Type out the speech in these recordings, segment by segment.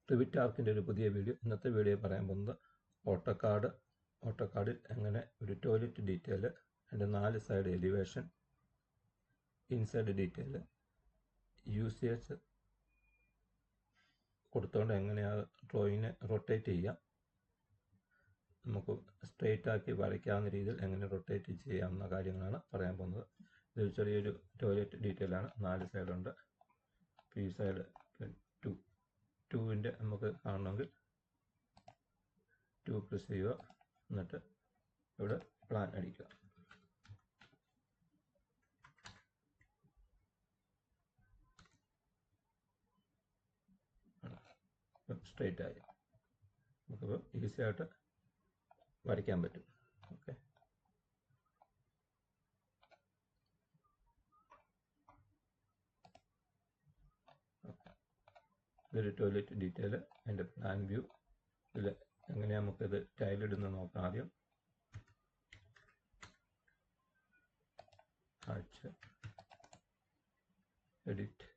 Revit ആർക്കിൻ്റെ ഒരു പുതിയ video. ഇന്നത്തെ വീഡിയോ പറയാൻ പോകുന്നത് ഓട്ടോക്കാഡിൽ എങ്ങനെ ഒരു ടോയ്ലറ്റ് ഡീറ്റെയിൽ, അതിൻ്റെ 4 side elevation, inside detail, UCS കൊടുത്തുകൊണ്ട് എങ്ങനെ ആ ഡ്രോയിങ്ങിനെ റൊട്ടേറ്റ് ചെയ്യാം, നമുക്ക് സ്ട്രെയിറ്റ് ആക്കി വരയ്ക്കാവുന്ന രീതിയിൽ എങ്ങനെ റൊട്ടേറ്റ് ചെയ്യാവുന്ന കാര്യങ്ങളാണ് പറയാൻ പോകുന്നത്. ഇത് ചെറിയൊരു ടോയ്ലറ്റ് ഡീറ്റെയിലാണ്. 4 സൈഡുണ്ട്. ഈ സൈഡ് 2ൻ്റെ നമുക്ക് കാണണമെങ്കിൽ 2 പ്രസ് ചെയ്യുക. എന്നിട്ട് ഇവിടെ പ്ലാൻ അടിക്കുക. സ്ട്രെയിറ്റ് ആയി നമുക്കിപ്പോൾ ഈസി ആയിട്ട് വരയ്ക്കാൻ പറ്റും. ഓക്കെ, ഇതൊരു ടോയ്ലറ്റ് ഡീറ്റെയിൽ, അതിൻ്റെ പ്ലാൻ വ്യൂ. ഇതിൽ എങ്ങനെയാണ് നമുക്കിത് ടൈലിടുന്ന നോക്കാം. ആദ്യം എഡിറ്റ്,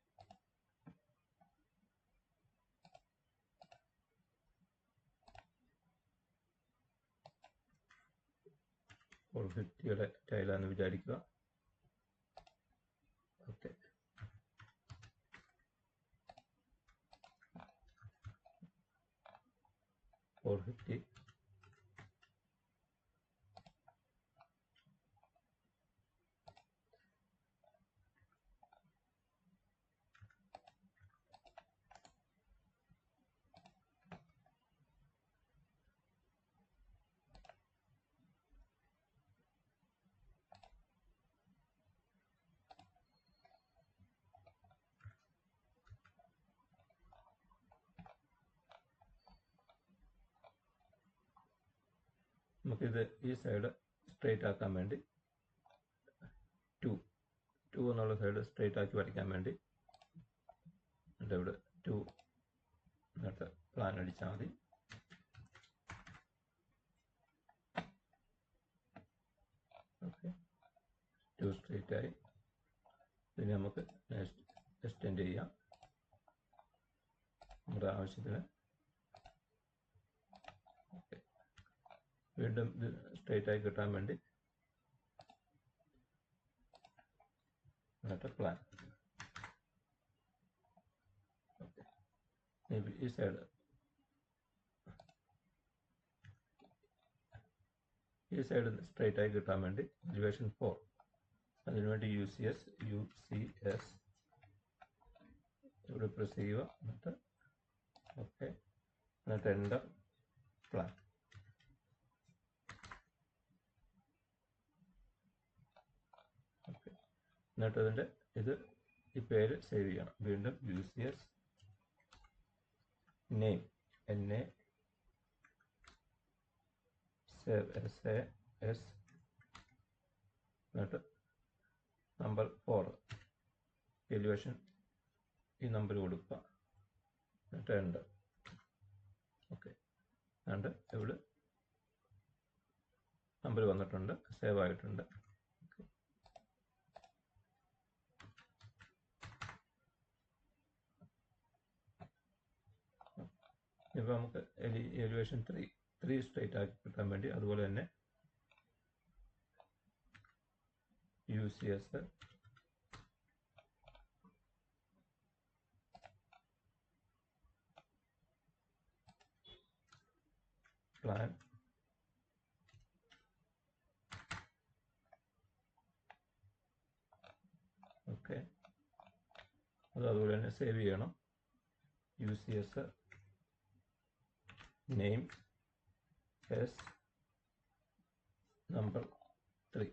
ഫോർ 50യുടെ ടൈലാണെന്ന് വിചാരിക്കുക. Okay, four 50. നമുക്കിത് ഈ സൈഡ് സ്ട്രെയിറ്റ് ആക്കാൻ വേണ്ടി 2 എന്നുള്ള സൈഡ് സ്ട്രെയിറ്റ് ആക്കി വരയ്ക്കാൻ വേണ്ടി ഇവിടെ 2 എന്നിട്ട് പ്ലാൻ അടിച്ചാൽ മതി. ഓക്കെ, 2 സ്ട്രെയിറ്റ് ആയി. ഇതിന് നമുക്ക് എക്സ്റ്റെൻഡ് ചെയ്യാം നമ്മുടെ ആവശ്യത്തിന്. ഓക്കെ, വീണ്ടും ഇത് സ്ട്രെയിറ്റ് ആയി കിട്ടാൻ വേണ്ടി എന്നിട്ട് പ്ലാൻ. ഓക്കെ, ഈ സൈഡ് സ്ട്രെയിറ്റ് ആയി കിട്ടാൻ വേണ്ടി എലിവേഷൻ 4, അതിനുവേണ്ടി UCS ഇവിടെ പ്രസ് ചെയ്യുക. എന്നിട്ട് ഓക്കെ, എന്നിട്ട് എൻ്റർ, പ്ലാൻ. ഓക്കെ, എന്നിട്ട് അതിൻ്റെ ഈ പേര് സേവ് ചെയ്യണം. വീണ്ടും UCS name NA save SAS, എന്നിട്ട് നമ്പർ 4 എലിവേഷൻ ഈ നമ്പർ കൊടുക്കുക. എന്നിട്ട് എൻ്റർ. ഓക്കെ, എന്നിട്ട് ഇവിടെ നമ്പർ വന്നിട്ടുണ്ട്, സേവ് ആയിട്ടുണ്ട്. ഇപ്പോൾ നമുക്ക് എലിവേഷൻ 3 സ്ട്രെയിറ്റ് ആക്കി കിട്ടാൻ വേണ്ടി അതുപോലെ തന്നെ UCS പ്ലാൻ. ഓക്കെ, അതുപോലെ തന്നെ സേവ് ചെയ്യണം. UCS name number 3.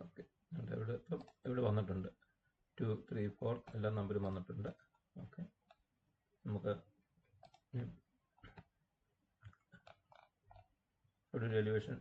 ഓക്കെ, ഇവിടെ വന്നിട്ടുണ്ട് 2, 3, 4 എല്ലാ നമ്പരും വന്നിട്ടുണ്ട്. ഓക്കെ, നമുക്ക് ഇവിടെ ഒരു എലിവേഷൻ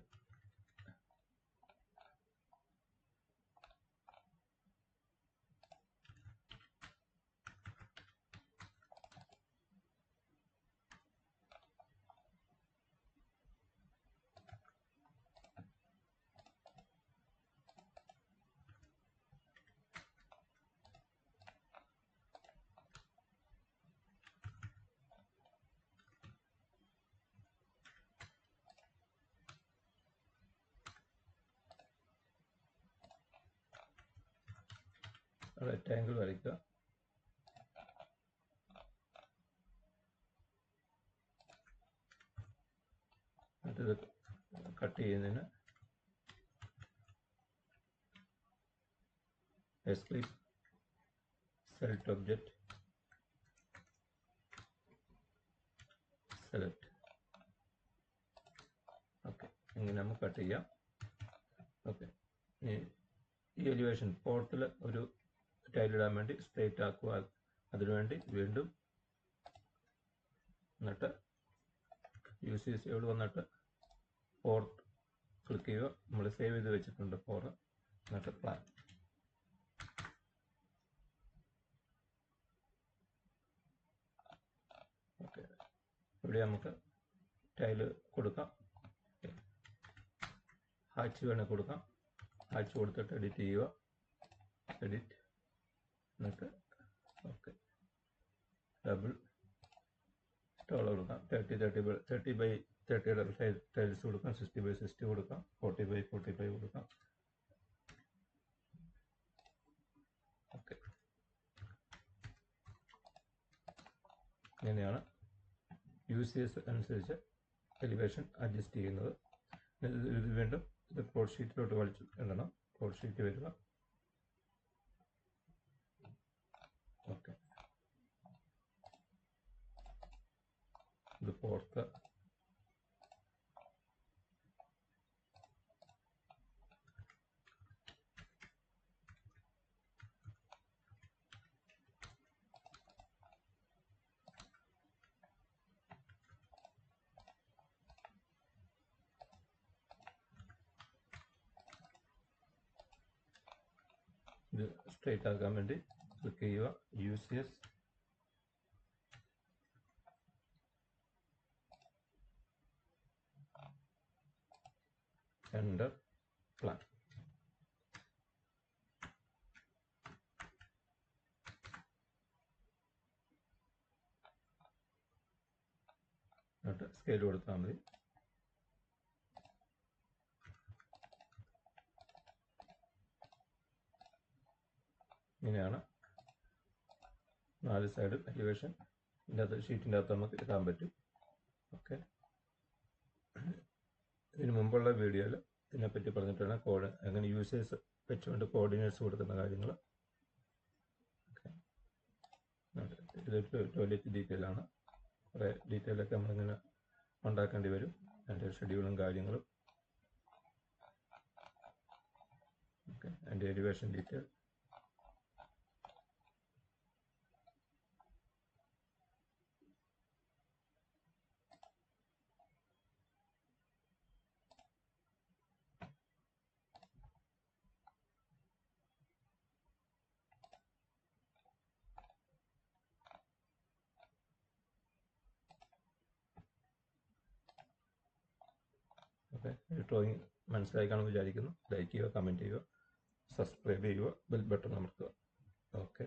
റെക്റ്റാങ്കിൾ വരയ്ക്കുക. എന്നിട്ടിത് കട്ട് ചെയ്യുന്നതിന് escape select object select. Okay, ഇങ്ങനെ നമുക്ക് കട്ട് ചെയ്യാം. ഓക്കെ, ഈ എലിവേഷൻ പോർട്ടിൽ ഒരു ടൈലിടാൻ വേണ്ടി സ്ട്രെയിറ്റ് ആക്കുക. അതിനുവേണ്ടി വീണ്ടും എന്നിട്ട് UCSയോട് വന്നിട്ട് പോർട്ട് ക്ലിക്ക് ചെയ്യുക. നമ്മൾ സേവ് ചെയ്ത് വെച്ചിട്ടുണ്ട് ഫോറ്. എന്നിട്ട് പ്ലാൻ. ഓക്കെ, ഇവിടെ നമുക്ക് ടൈല് കൊടുക്കാം. ഹാച്ച് വേണമെങ്കിൽ കൊടുക്കാം. ഹാച്ച് കൊടുത്തിട്ട് എഡിറ്റ് ചെയ്യുക. എഡിറ്റ്. എന്നിട്ട് ഓക്കെ, ഡബിൾ ടോളർ കൊടുക്കാം. 30x30 ടൈൽസ് കൊടുക്കാം. 60x60 കൊടുക്കാം. 40x45 കൊടുക്കാം. ഓക്കെ, ഇങ്ങനെയാണ് UCS അനുസരിച്ച് എലിവേഷൻ അഡ്ജസ്റ്റ് ചെയ്യുന്നത്. ഇത് വീണ്ടും ഇത് കോഡ് ഷീറ്റിലോട്ട് വലിച്ചു ഇടണം. കോഡ് ഷീറ്റ് വരിക. ഓക്കെ, ഇത് ഫോർത്ത്. ഇത് സ്ട്രെയിറ്റ് ആക്കാൻ വേണ്ടി ക്ലിക്ക് ചെയ്യുക. UCS enter plan. എന്നിട്ട് സ്കെയിൽ കൊടുത്താൽ മതി. ഇങ്ങനെയാണ് 4 സൈഡും എലിവേഷൻ ഷീറ്റിൻ്റെ അകത്ത് നമുക്ക് ഇടാൻ പറ്റും. ഓക്കെ, ഇതിന് മുമ്പുള്ള വീഡിയോയിൽ ഇതിനെപ്പറ്റി പറഞ്ഞിട്ടാണ് എങ്ങനെ UCS വെച്ചുകൊണ്ട് കോർഡിനേറ്റ്സ് കൊടുക്കുന്ന കാര്യങ്ങൾ. ഓക്കെ, ഇതൊരു ടോയ്ലറ്റ് ഡീറ്റെയിൽ ആണ്. കുറേ ഡീറ്റെയിലൊക്കെ നമ്മളിങ്ങനെ ഉണ്ടാക്കേണ്ടി വരും. അതിൻ്റെ ഷെഡ്യൂളും കാര്യങ്ങളും. ഓക്കെ, അതിൻ്റെ എലിവേഷൻ ഡീറ്റെയിൽ. ഓക്കെ, ഡ്രോയിങ് മനസ്സിലായി കാണുമെന്ന് വിചാരിക്കുന്നു. ലൈക്ക് ചെയ്യുക, കമൻറ്റ് ചെയ്യുക, സബ്സ്ക്രൈബ് ചെയ്യുക, ബെൽ ബട്ടൺ അമർത്തുക. ഓക്കെ.